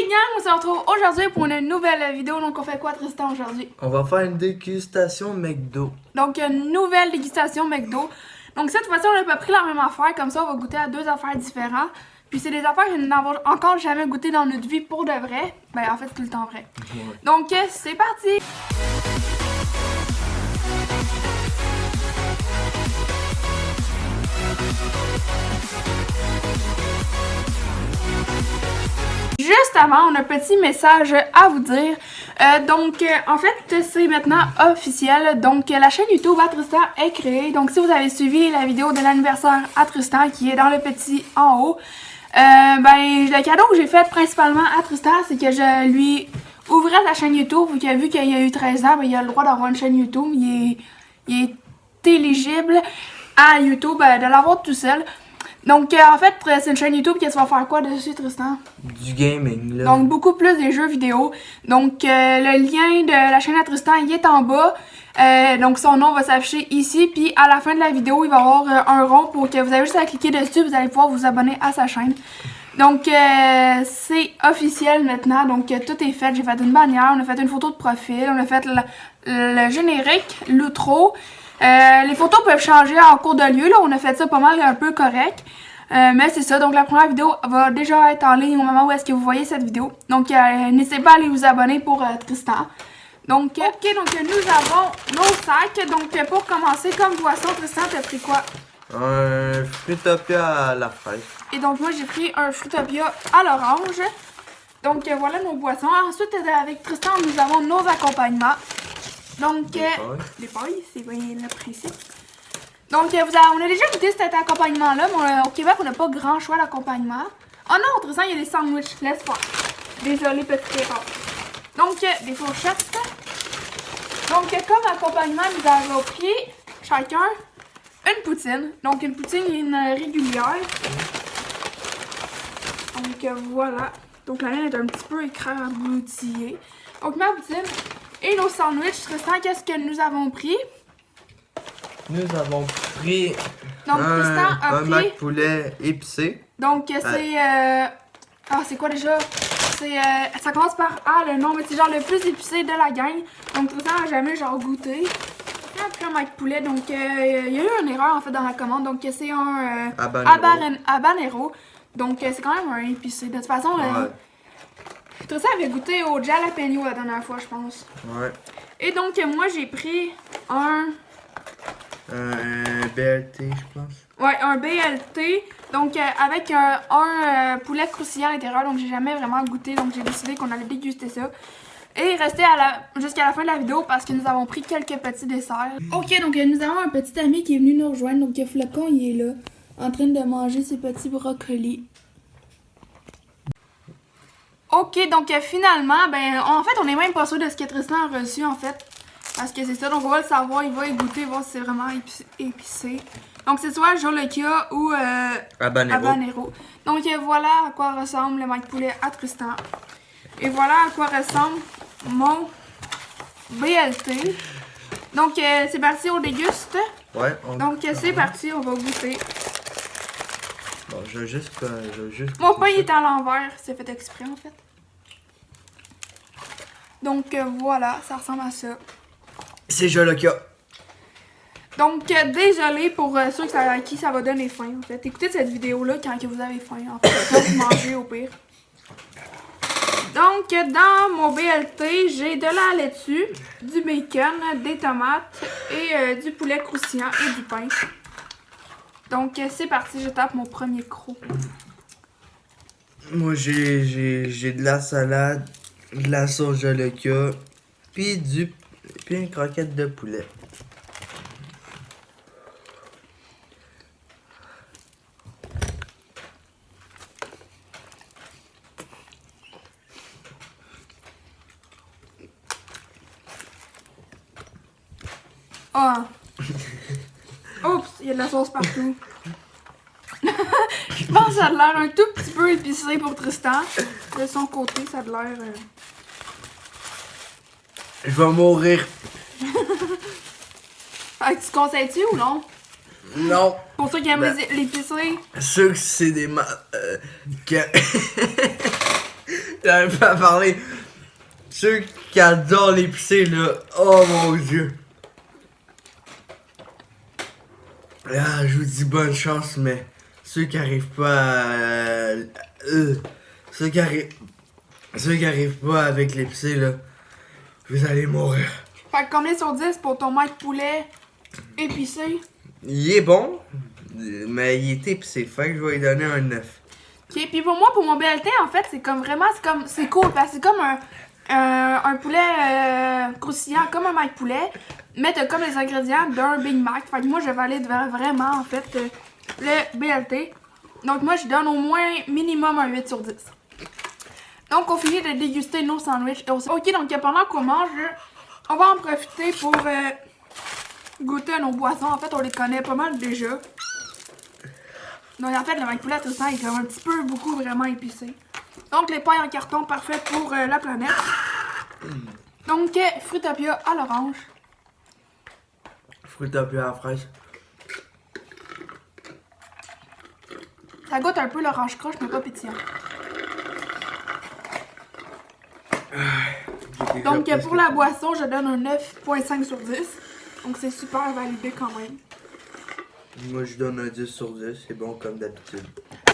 gang, on se retrouve aujourd'hui pour une nouvelle vidéo. Donc on fait quoi Tristan aujourd'hui? On va faire une dégustation McDo. Donc une nouvelle dégustation McDo. Donc cette fois-ci on n'a pas pris la même affaire, comme ça on va goûter à deux affaires différentes. Puis c'est des affaires que nous n'avons encore jamais goûté dans notre vie pour de vrai. Ben en fait tout le temps vrai. Ouais. Donc c'est parti! Juste avant, on a un petit message à vous dire. En fait, c'est maintenant officiel. Donc, la chaîne YouTube à Tristan est créée. Donc, si vous avez suivi la vidéo de l'anniversaire à Tristan, qui est dans le petit en haut, le cadeau que j'ai fait principalement à Tristan, c'est que je lui ouvrais sa chaîne YouTube. Vu qu'il a eu 13 ans, ben, il a le droit d'avoir une chaîne YouTube. Il est éligible à YouTube, de l'avoir tout seul. Donc, en fait, c'est une chaîne YouTube qui va faire quoi dessus, Tristan? Du gaming, là. Donc, beaucoup plus des jeux vidéo. Donc, le lien de la chaîne à Tristan, il est en bas. Donc, son nom va s'afficher ici. Puis, à la fin de la vidéo, il va y avoir un rond pour que vous avez juste à cliquer dessus. Vous allez pouvoir vous abonner à sa chaîne. Donc, c'est officiel maintenant. Donc, tout est fait. J'ai fait une bannière, on a fait une photo de profil, on a fait le générique, l'outro. Les photos peuvent changer en cours de lieu, là, on a fait ça pas mal un peu correct. Mais c'est ça, donc la première vidéo va déjà être en ligne au moment où est-ce que vous voyez cette vidéo. Donc n'hésitez pas à aller vous abonner pour Tristan. Donc, ok, donc nous avons nos sacs. Donc pour commencer, comme boisson, Tristan, t'as pris quoi? Un Fruitopia à la fraise. Et donc moi j'ai pris un Fruitopia à l'orange. Donc voilà nos boissons. Ensuite avec Tristan, nous avons nos accompagnements. Donc, les pailles, c'est bien le principe. Donc, on a déjà goûté cet accompagnement-là, mais au Québec, on n'a pas grand choix d'accompagnement. Oh non, Tristan, il y a les sandwichs, laisse faire. Désolé, petit erreur. Donc, des fourchettes. Donc, comme accompagnement, nous avons pris chacun une poutine. Donc, une poutine régulière. Donc, voilà. Donc, la laine est un petit peu écrabouillée. Donc, ma poutine. Et nos sandwichs, Tristan, qu'est-ce que nous avons pris? Nous avons pris donc, un mac poulet épicé. Donc, c'est... c'est quoi déjà? Ça commence par A, le nom, mais c'est genre le plus épicé de la gang. Donc, Tristan n'a jamais genre goûté. On a pris un mac poulet, donc il y a eu une erreur en fait dans la commande. Donc, c'est un habanero. Donc, c'est quand même un épicé. De toute façon... Tristan avait goûté au jalapeno la dernière fois, je pense. Ouais. Et donc, moi, j'ai pris un BLT, je pense. Ouais, un BLT. Donc, avec un poulet croustillant à l'intérieur. Donc, j'ai jamais vraiment goûté. Donc, j'ai décidé qu'on allait déguster ça. Et rester jusqu'à la fin de la vidéo parce que nous avons pris quelques petits desserts. Ok, donc, nous avons un petit ami qui est venu nous rejoindre. Donc, Flocon, il est là, en train de manger ses petits brocolis. Ok, donc finalement, en fait, on est même pas sûr de ce que Tristan a reçu, en fait. Parce que c'est ça, donc on va le savoir, il va y goûter, voir si c'est vraiment épicé. Donc c'est soit Jolokia ou Habanero. Donc voilà à quoi ressemble le mac poulet à Tristan. Et voilà à quoi ressemble mon BLT. Donc c'est parti, on déguste. Ouais, donc c'est parti, on va goûter. Bon, je vais juste mon pain est à l'envers, c'est fait exprès en fait. Donc voilà, ça ressemble à ça. C'est Jolokia. Donc désolé pour ceux à qui ça va donner faim en fait. Écoutez cette vidéo là quand que vous avez faim en fait. Quand vous mangez au pire. Donc dans mon BLT, j'ai de la laitue, du bacon, des tomates et du poulet croustillant et du pain. Donc c'est parti, je tape mon premier croc. Moi j'ai de la salade, de la sauce Jolokia, puis une croquette de poulet. Ah! Oups, il y a de la sauce partout. Je pense que ça a l'air un tout petit peu épicé pour Tristan. De son côté, ça a l'air... Je vais mourir. Fait que tu conseilles-tu ou non? Non. Pour ceux qui aiment l'épicerie. Ceux que c'est des J'arrive pas à parler. Ceux qui adorent l'épicé, là. Oh mon dieu. Ah, je vous dis bonne chance, mais ceux qui arrivent pas à. Ceux qui arrivent pas avec l'épicé, là. Vous allez mourir. Fait que combien sur 10 pour ton maître poulet épicé? Il est bon, mais il est épicé. Fait que je vais lui donner un 9. Ok, puis pour moi, pour mon BLT, en fait, c'est comme vraiment, c'est cool, parce que c'est comme un poulet croustillant, comme un maître poulet, mais t'as comme les ingrédients d'un Big Mac. Fait que moi, je valide vraiment, en fait, le BLT. Donc moi, je donne au moins minimum un 8 sur 10. Donc, on finit de déguster nos sandwichs. Ok, donc pendant qu'on mange, on va en profiter pour goûter à nos boissons. En fait, on les connaît pas mal déjà. Donc, en fait, le mac poulet tout ça est comme un petit peu, beaucoup vraiment épicé. Donc, les pailles en carton, parfait pour la planète. Donc, Fruitopia à l'orange. Fruitopia à la fraise. Ça goûte un peu l'orange croche, mais pas pétillant. Donc, pour la boisson, je donne un 9.5 sur 10. Donc, c'est super validé quand même. Moi, je donne un 10 sur 10. C'est bon comme d'habitude.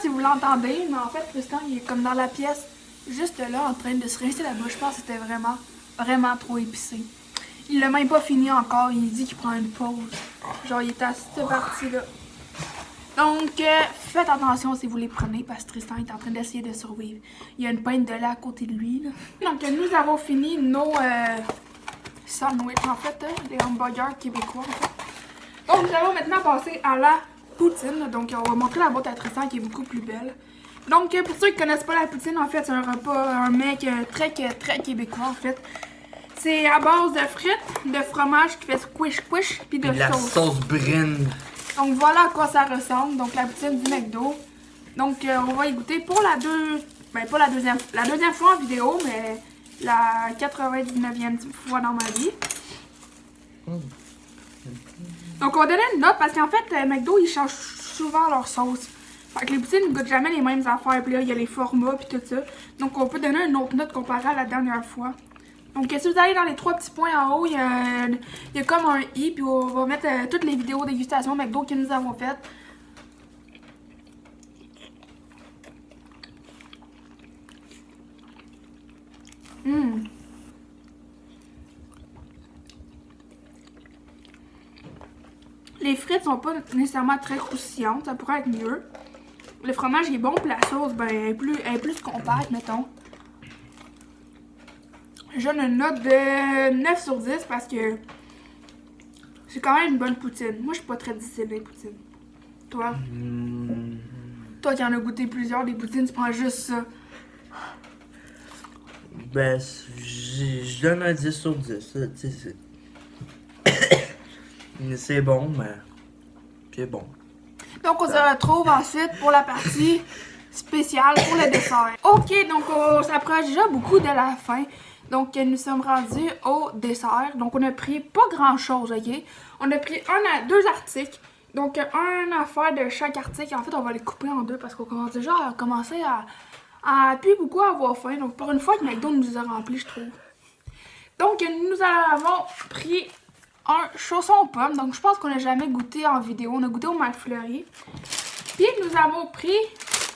Si vous l'entendez, mais en fait, Tristan, il est comme dans la pièce, juste là, en train de se rincer la bouche. Je pense que c'était vraiment trop épicé. Il l'a même pas fini encore. Il dit qu'il prend une pause. Genre, il est à cette partie-là. Donc, faites attention si vous les prenez parce que Tristan est en train d'essayer de survivre. Il y a une pinte de lait à côté de lui. Là. Donc, nous avons fini nos sandwichs, en fait, les hamburgers québécois. En fait. Donc, nous allons maintenant passer à la poutine. Donc, on va montrer la boîte à Tristan qui est beaucoup plus belle. Donc, pour ceux qui connaissent pas la poutine, en fait, c'est un repas, un mec très québécois, en fait. C'est à base de frites, de fromage qui fait squish, puis de la sauce brune. Donc voilà à quoi ça ressemble, donc la poutine du McDo. Donc on va y goûter pour la pas la deuxième fois en vidéo, mais la 99e fois dans ma vie. Donc on va donner une note parce qu'en fait McDo ils changent souvent leur sauce. Fait que les poutines ne goûtent jamais les mêmes affaires, puis là il y a les formats puis tout ça. Donc on peut donner une autre note comparée à la dernière fois. Donc, si vous allez dans les 3 petits points en haut, il y a comme un i, puis on va mettre toutes les vidéos dégustation McDo que nous avons faites. Les frites sont pas nécessairement très croustillantes, ça pourrait être mieux. Le fromage il est bon, puis la sauce, ben, elle est plus compacte, mettons. Je donne une note de 9 sur 10 parce que c'est quand même une bonne poutine. Moi, je suis pas très difficile les poutines. Toi? Toi qui en as goûté plusieurs, des poutines, tu prends juste ça. Ben, je donne un 10 sur 10. C'est bon, mais c'est bon. Donc, on se retrouve ensuite pour la partie spéciale pour le dessert. Ok, donc on s'approche déjà beaucoup de la fin. Donc, nous sommes rendus au dessert. Donc, on a pris pas grand-chose, ok? On a pris 2 articles. Donc, une affaire de chaque article. En fait, on va les couper en deux parce qu'on commence déjà à commencer à plus beaucoup avoir faim. Donc, pour une fois que McDo nous a rempli, je trouve. Donc, nous avons pris un chausson aux pommes. Donc, je pense qu'on n'a jamais goûté en vidéo. On a goûté au McFlurry. Puis, nous avons pris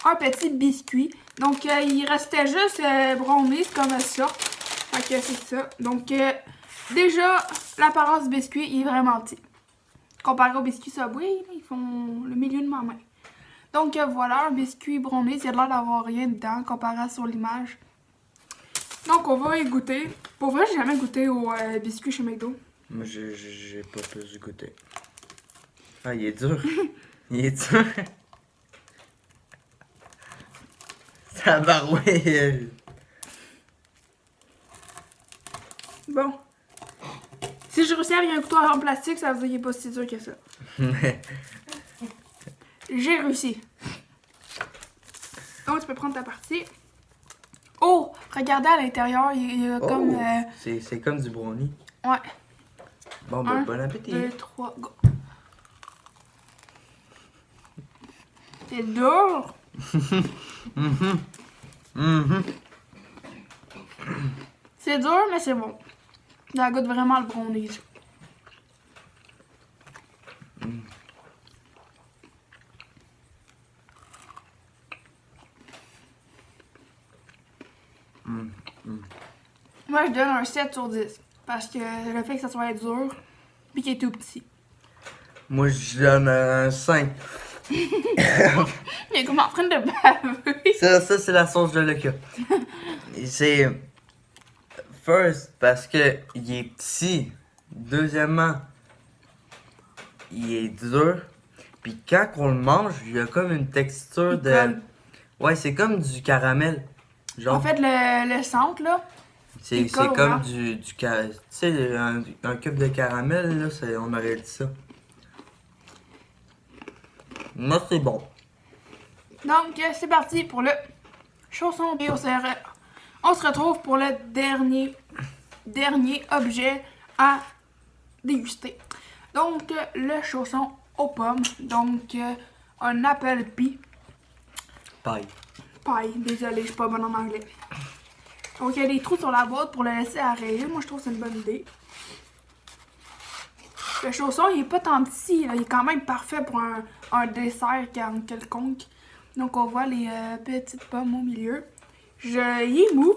un petit biscuit. Donc, il restait juste brownies comme ça. Fait que c'est ça. Donc, déjà, l'apparence du biscuit il est vraiment petit. Comparé au biscuit Subway, ils font le milieu de ma main. Donc, voilà, un biscuit brownies. Il a l'air d'avoir rien dedans comparé sur l'image. Donc, on va y goûter. Pour vrai, j'ai jamais goûté au biscuit chez McDo. Moi, j'ai pas plus goûté. Ah, il est dur. Il est dur. Tabarouette. Bon. Si je réussis à avoir un couteau en plastique, ça veut dire qu'il n'est pas si dur que ça. J'ai réussi. Donc, tu peux prendre ta partie. Oh! Regardez à l'intérieur, il y a comme... C'est comme du brownie. Ouais. Bon, ben, bon appétit. 2, 3, go. C'est dur. C'est dur, mais c'est bon. Ça goûte vraiment le brownies. Moi, je donne un 7 sur 10. Parce que le fait que ça soit dur, puis qu'il est tout petit. Moi, je donne un 5. Il est comme en train de baver. Ça c'est la sauce Jolika. C'est. First, parce que il est petit. Deuxièmement, il est dur. Puis quand on le mange, il y a comme une texture de. Colle. Ouais, c'est comme du caramel. Genre, En fait, le centre, là, c'est il colle au comme blanc. du tu sais, un cube de caramel, là, on aurait dit ça. Moi, c'est bon. Donc, c'est parti pour le chausson. Et on se retrouve pour le dernier objet à déguster. Donc, le chausson aux pommes. Donc, un apple pie. Paille. Paille, désolé, je suis pas bonne en anglais. Donc, il y a des trous sur la boîte pour le laisser arrayer. Moi, je trouve que c'est une bonne idée. Le chausson, il est pas tant petit, là. Il est quand même parfait pour un dessert quelconque. Donc, on voit les petites pommes au milieu. Il est mou.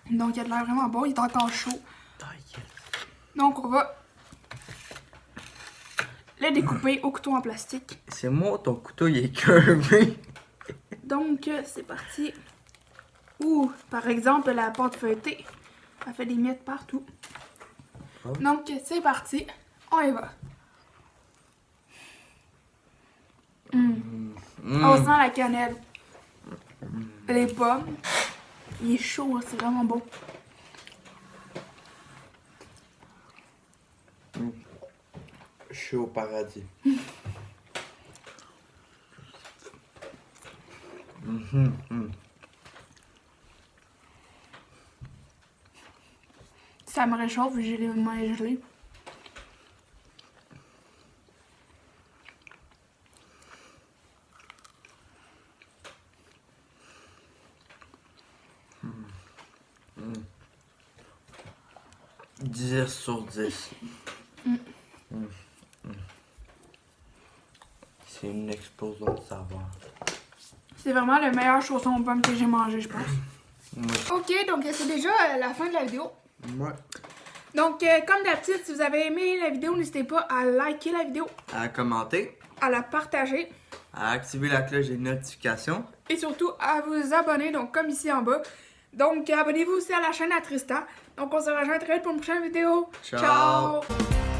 Donc, il a de l'air vraiment bon. Il est encore chaud. Donc, on va le découper au couteau en plastique. C'est moi, ton couteau, il est curvé. Donc, c'est parti. Ouh, par exemple, la pâte feuilletée, elle fait des miettes partout. Oh. Donc, c'est parti. On y va. On sent la cannelle. Les pommes. Il est chaud, c'est vraiment bon. Je suis au paradis. Ça me réchauffe, j'ai les mains gelées. « 10 sur 10. C'est une explosion de saveur. C'est vraiment le meilleur chausson aux pommes que j'ai mangé, je pense. Ouais. Ok, donc c'est déjà la fin de la vidéo. Ouais. Donc, comme d'habitude, si vous avez aimé la vidéo, n'hésitez pas à liker la vidéo, À commenter, à la partager à activer la cloche des notifications. et surtout à vous abonner, donc comme ici en bas. Donc, abonnez-vous aussi à la chaîne à Tristan. Donc, on se rejoint très vite pour une prochaine vidéo. Ciao. Ciao.